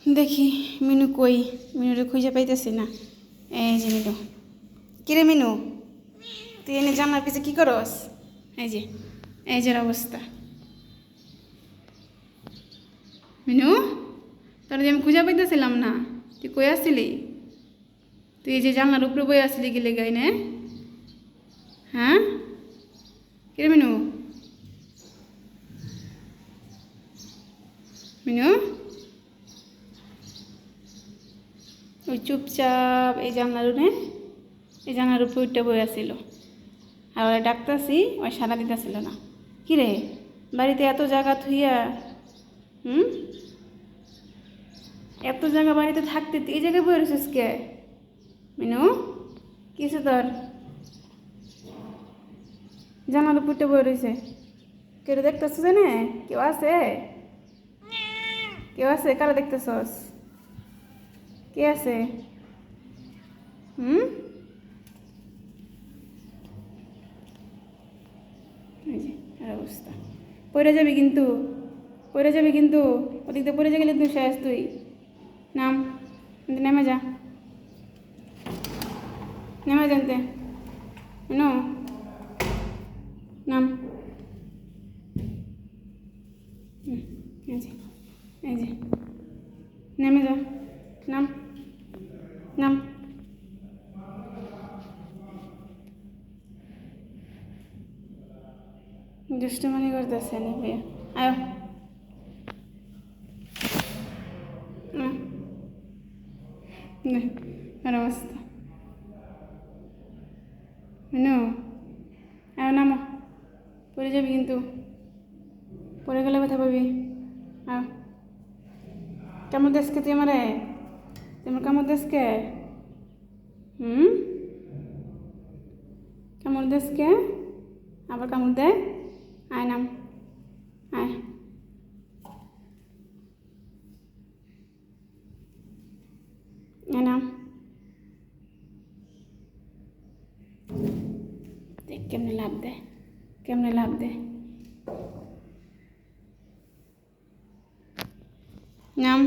দেখি মিনু কই, মিনুরে খুঁজে পাইতেছি না। এই যে মিনু, কিরে মিনু, তুই এনে জানলার পিছে কী করস? এই যে অবস্থা। মিনু, তোর যে আমি খুঁজে পাইতেছিলাম না, তুই কই আসছিলি? তুই এই যে জানলার উপরে বই আসলি গেলে গাই নে? হ্যাঁ, কিরে মিনু, মিনু ওই চুপচাপ এই জানলার উপরে উঠে বই আসছিল। আর ওরা ডাকতাছি, ওই সারা দিতেছিল না। কিরে, বাড়িতে এত জায়গা থুইয়া, হুম, এত জায়গা বাড়িতে থাকতে তুই এই জায়গায় বই রয়েছিস কে? মিনু, কিছু তোর জানার উপরটা বই রয়েছে, কেউ দেখতেছ জানে? কেউ আছে? কেউ আছে? কারা দেখতেছস? কে আছে? হুম, এই যে আর অবস্থা। পড়ে যাবি কিন্তু, পড়ে যাবি কিন্তু, ওদিক দিয়ে পড়ে গেলে তুই শেষ। তুই নাম, নেমে যা, নেমে জানতে নো, নাম। এই যে, এই যে, নেমে যা, নাম, নাম। দুষ্টুমানি করতেছে না ভাইয়া, আয় আর অবস্থা। নো, আয় নামো, পড়ে যাবি কিন্তু, পড়ে গেলে কথা পাবি। আয়, কামড় দেশকে তুই আমারে, তুই আমার কামড় দেশকে, হুম, কামড় দেশকে, আবার কামড় দে। আয় নাম, আয়, আয় নাম। দেখ কেমনে লাভ দে, কেমনে লাভ দে। নাম।